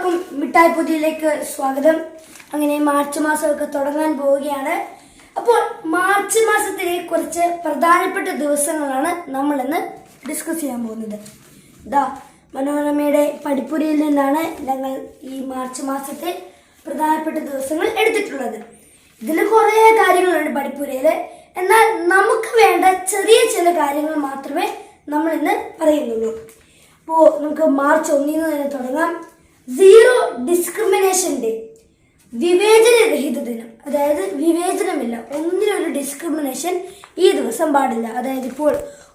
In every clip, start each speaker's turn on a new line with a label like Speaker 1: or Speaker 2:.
Speaker 1: എല്ലാവർക്കും മിഠായി പൊതിയിലേക്ക് സ്വാഗതം. അങ്ങനെ മാർച്ച് മാസമൊക്കെ തുടങ്ങാൻ പോവുകയാണ്. അപ്പോൾ മാർച്ച് മാസത്തിലെ കുറച്ച് പ്രധാനപ്പെട്ട ദിവസങ്ങളാണ് നമ്മൾ ഇന്ന് ഡിസ്കസ് ചെയ്യാൻ പോകുന്നത്. മനോരമയുടെ പഠിപ്പുരയിൽ നിന്നാണ് ഞങ്ങൾ ഈ മാർച്ച് മാസത്തെ പ്രധാനപ്പെട്ട ദിവസങ്ങൾ എടുത്തിട്ടുള്ളത്. ഇതിൽ കുറേ കാര്യങ്ങളുണ്ട് പഠിപ്പുരയിൽ. എന്നാൽ നമുക്ക് വേണ്ട ചെറിയ ചില കാര്യങ്ങൾ മാത്രമേ നമ്മൾ ഇന്ന് പറയുന്നുള്ളൂ. അപ്പോൾ നമുക്ക് മാർച്ച് 1 തന്നെ തുടങ്ങാം. സീറോ ഡിസ്ക്രിമിനേഷൻ ഡേ, വിവേചനരഹിത ദിനം. അതായത് വിവേചനമില്ല, ഒന്നിനൊരു ഡിസ്ക്രിമിനേഷൻ ഈ ദിവസം പാടില്ല. അതായത് ഇപ്പോൾ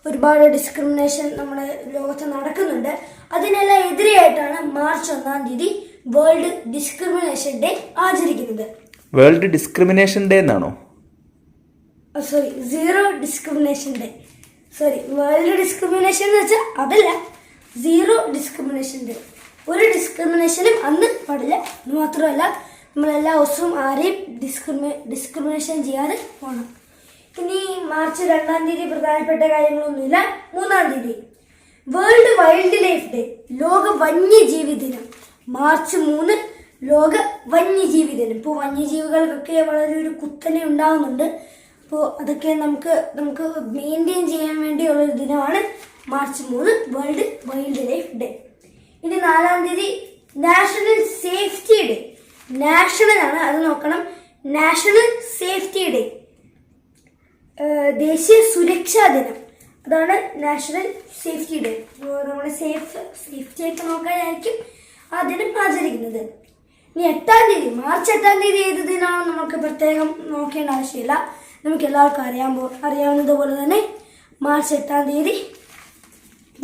Speaker 1: ഒരുപാട് ഡിസ്ക്രിമിനേഷൻ നമ്മുടെ ലോകത്ത് നടക്കുന്നുണ്ട്. അതിനെല്ലാം എതിരെയായിട്ടാണ് മാർച്ച് 1 വേൾഡ് ഡിസ്ക്രിമിനേഷൻ ഡേ ആചരിക്കുന്നത്.
Speaker 2: വേൾഡ് ഡിസ്ക്രിമിനേഷൻ ഡേ എന്നാണോ?
Speaker 1: Sorry, zero discrimination day. Sorry, world discrimination എന്ന് വെച്ചാൽ അതല്ല, സീറോ ഡിസ്ക്രിമിനേഷൻ ഡേ. ഒരു ഡിസ്ക്രിമിനേഷനും അന്ന് പാടില്ല. അത് മാത്രമല്ല, നമ്മളെല്ലാ ദിവസവും ആരെയും ഡിസ്ക്രിമിനേഷൻ ചെയ്യാതെ പോകണം. ഇനി മാർച്ച് 2 പ്രധാനപ്പെട്ട കാര്യങ്ങളൊന്നുമില്ല. 3 വേൾഡ് വൈൽഡ് ലൈഫ് ഡേ, ലോക വന്യജീവി ദിനം. മാർച്ച് 3 ലോക വന്യജീവി ദിനം. ഇപ്പോൾ വന്യജീവികൾക്കൊക്കെ വളരെ ഒരു കുത്തനെ ഉണ്ടാകുന്നുണ്ട്. അപ്പോൾ അതൊക്കെ നമുക്ക് മെയിൻറ്റെയിൻ ചെയ്യാൻ വേണ്ടിയുള്ളൊരു ദിനമാണ് March 3 world wild life day. ഇനി 4 നാഷണൽ സേഫ്റ്റി ഡേ. നാഷണൽ ആണ്, അത് നോക്കണം. നാഷണൽ സേഫ്റ്റി ഡേ, ദേശീയ സുരക്ഷാ ദിനം. അതാണ് നാഷണൽ സേഫ്റ്റി ഡേ. നമ്മുടെ സേഫ്റ്റി ഒക്കെ നോക്കാനായിരിക്കും ആ ദിനം ആചരിക്കുന്നത്. ഇനി 8 മാർച്ച് 8 ഏത് ദിനമാണെന്ന് നമുക്ക് പ്രത്യേകം നോക്കേണ്ട ആവശ്യമില്ല. നമുക്ക് എല്ലാവർക്കും അറിയാവുന്നതുപോലെ തന്നെ March 8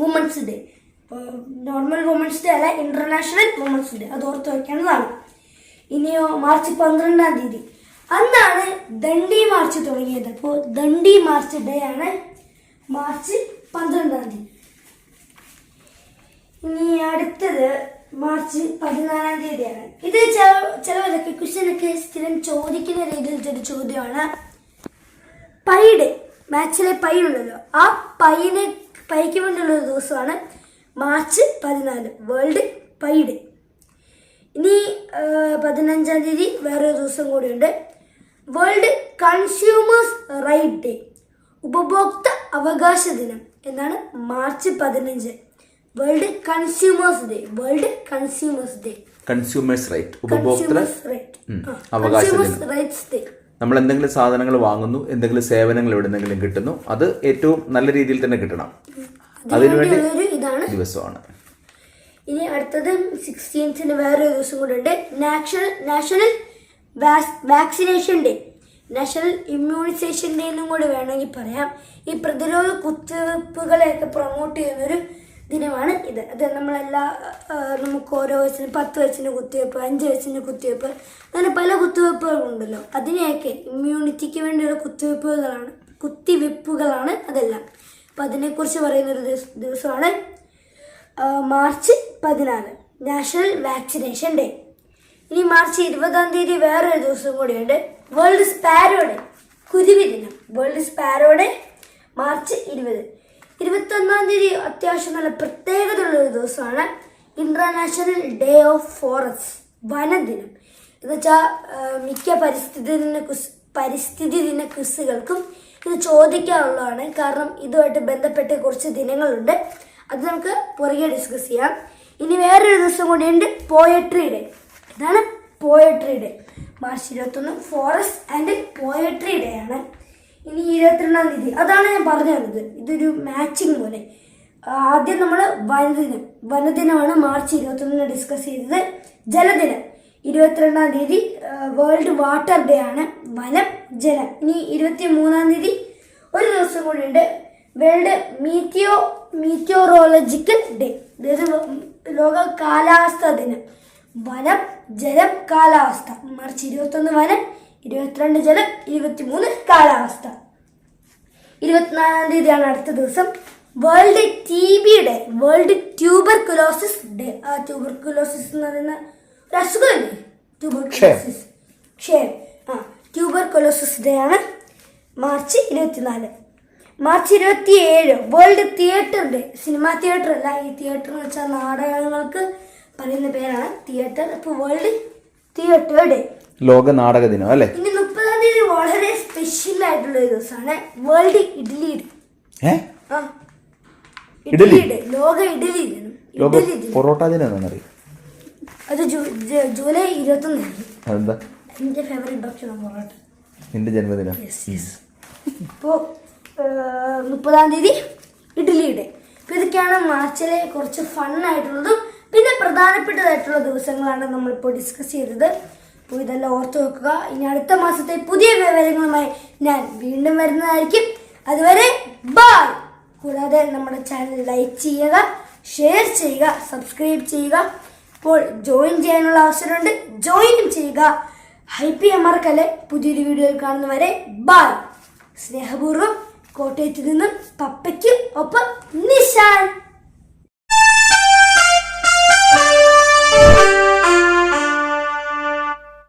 Speaker 1: women's day. Normal women's day അല്ല, ഇന്റർനാഷണൽ വുമൻസ് ഡേ. അത് ഓർത്ത് വയ്ക്കേണ്ടതാണ്. ഇനിയോ മാർച്ച് 12 അന്നാണ് ദണ്ഡി മാർച്ച് തുടങ്ങിയത്. അപ്പോൾ ദണ്ഡി മാർച്ച് ഡേ ആണ് മാർച്ച് 12. ഇനി അടുത്തത് മാർച്ച് 14 ഇത് ചിലവരൊക്കെ ക്വസ്റ്റ്യനൊക്കെ സ്ഥിരം ചോദിക്കുന്ന രീതിയിലത്തെ ഒരു ചോദ്യമാണ്. പൈ ഡേ, മാച്ചിലെ പൈ ഉണ്ടല്ലോ, ആ പൈക്ക് വേണ്ടിയുള്ള ഒരു ദിവസമാണ് മാർച്ച് 14, വേൾഡ് പൈ ഡേ. ഇനി 15 വേറൊരു ദിവസം കൂടിയുണ്ട്, വേൾഡ് കൺസ്യൂമേഴ്സ് റൈറ്റ് ഡേ, ഉപഭോക്തൃ അവകാശ ദിനം എന്നാണ് March 15. World consumers day, world consumers day.
Speaker 2: Consumers right, ഉപഭോക്തൃ അവകാശ ദിനം. നമ്മൾ എന്തെങ്കിലും സാധനങ്ങൾ വാങ്ങുന്നു, എന്തെങ്കിലും സേവനങ്ങൾ എവിടെന്നെങ്കിലും കിട്ടുന്നു, അത് ഏറ്റവും നല്ല രീതിയിൽ തന്നെ കിട്ടണം. അതിനുവേണ്ടി ദിവസമാണ്.
Speaker 1: ഇനി അടുത്തത് 16 വേറൊരു ദിവസം കൂടെ ഉണ്ട്, national vaccination day, national immunisation day എന്നും കൂടി വേണമെങ്കിൽ പറയാം. ഈ പ്രതിരോധ കുത്തിവയ്പ്പുകളെയൊക്കെ പ്രൊമോട്ട് ചെയ്യുന്നൊരു ദിനമാണ് ഇത്. അത് നമുക്ക് ഓരോ വയസ്സിന് 10 വയസ്സിന് കുത്തിവയ്പ്പ്, 5 വയസ്സിന് കുത്തിവയ്പ്പ്, അങ്ങനെ പല കുത്തിവയ്പ്പുകളുണ്ടല്ലോ. അതിനെയൊക്കെ ഇമ്മ്യൂണിറ്റിക്ക് വേണ്ടിയുള്ള കുത്തിവയ്പ്പുകളാണ് അതെല്ലാം. അപ്പം അതിനെക്കുറിച്ച് പറയുന്നൊരു ദിവസമാണ് മാർച്ച് 14, നാഷണൽ വാക്സിനേഷൻ ഡേ. ഇനി മാർച്ച് 20 വേറൊരു ദിവസം കൂടിയുണ്ട്, വേൾഡ് സ്പാരോ ഡേ, കുരുവി ദിനം. World sparrow day March 20. 21 അത്യാവശ്യം നല്ല പ്രത്യേകതയുള്ളൊരു ദിവസമാണ്, ഇന്റർനാഷണൽ ഡേ ഓഫ് ഫോറസ്റ്റ്, വനദിനം. എന്നുവെച്ചാൽ മിക്ക പരിസ്ഥിതി ദിന ക്വിസുകൾക്കും ഇത് ചോദിക്കാനുള്ളതാണ്. കാരണം ഇതുമായിട്ട് ബന്ധപ്പെട്ട കുറച്ച് ദിനങ്ങളുണ്ട്, അത് നമുക്ക് പുറകെ ഡിസ്കസ് ചെയ്യാം. ഇനി വേറൊരു ദിവസം കൂടിയുണ്ട്, പോയട്രി ഡേ. ഇതാണ് poetry day, March 21 forest and poetry day ആണ്. ഇനി 22 അതാണ് ഞാൻ പറഞ്ഞു തന്നത്, ഇതൊരു മാച്ചിങ് പോലെ. ആദ്യം നമ്മൾ വനദിനമാണ് മാർച്ച് 21 ഡിസ്കസ് ചെയ്തത്. ജലദിനം 22 വേൾഡ് വാട്ടർ ഡേ ആണ്, വനം ജലം. ഇനി 23 ഒരു ദിവസം കൂടിയുണ്ട്, വേൾഡ് മീറ്റിയോറോളജിക്കൽ ഡേ, അതായത് ലോക കാലാവസ്ഥാ ദിനം. വനം ജലം കാലാവസ്ഥ, മാർച്ച് 21 വനം, 22 ജലം, 23 കാലാവസ്ഥ. 24 അടുത്ത ദിവസം, world TB day, world tuberculosis day. ആ ട്യൂബർകുലോസിസ് എന്ന് പറയുന്ന ഒരു അസുഖമല്ലേ, ട്യൂബർകുലോസിസ് ഡേ ആണ് March 24. March 27 world theatre day. Cinema theatre അല്ല, ഈ തിയേറ്റർ എന്ന് വെച്ചാൽ നാടകങ്ങൾക്ക് പറയുന്ന പേരാണ് തിയേറ്റർ. ഇപ്പോൾ വേൾഡ് തിയേറ്റർ ഡേ,
Speaker 2: ലോക നാടക ദിനം അല്ലേ?
Speaker 1: ഇനി 30-ാം തീയതി വളരെ സ്പെഷ്യൽ ആയിട്ടുള്ള ഒരു ദിവസമാണ് വേൾഡ് ഇഡ്ലി ഡേ. ആ, ഇഡ്ലി ഡേ, ലോക ഇഡ്ലി ദിനം.
Speaker 2: ലോക പൊറോട്ട ദിനം എന്നറിയും.
Speaker 1: അത് ജൂലൈ 21.
Speaker 2: അതെന്താ?
Speaker 1: എന്റെ ഫേവറേറ്റ് ഭക്ഷണം പൊറോട്ട.
Speaker 2: നിന്റെ ജന്മദിനം.
Speaker 1: ഇപ്പോൾ 30-ാം തീയതി ഇഡ്ലി ഡേ. അപ്പോൾ ഇതൊക്കെയാണ് മാർച്ചിലെ കുറച്ച് ഫണ്ണായിട്ടുള്ളതും പിന്നെ പ്രധാനപ്പെട്ടതായിട്ടുള്ള ദിവസങ്ങളാണ് നമ്മളിപ്പോൾ ഡിസ്കസ് ചെയ്തത്. അപ്പോൾ ഇതെല്ലാം ഓർത്ത് വെക്കുക. ഇനി അടുത്ത മാസത്തെ പുതിയ വിവരങ്ങളുമായി ഞാൻ വീണ്ടും വരുന്നതായിരിക്കും. അതുവരെ ബൈ. കൂടാതെ നമ്മുടെ ചാനൽ ലൈക്ക് ചെയ്യുക, ഷെയർ ചെയ്യുക, സബ്സ്ക്രൈബ് ചെയ്യുക. ഇപ്പോൾ ജോയിൻ ചെയ്യാനുള്ള അവസരമുണ്ട്, ജോയിനും ചെയ്യുക. ഹൈപ്പ് ചെയ്യാൻ മറക്കല്ലേ. പുതിയൊരു വീഡിയോയിൽ കാണുന്നവരെ ബൈ. സ്നേഹപൂർവ്വം കോട്ടയത്ത് നിന്നും പപ്പയ്ക്ക് ഒപ്പം നിശാൻ.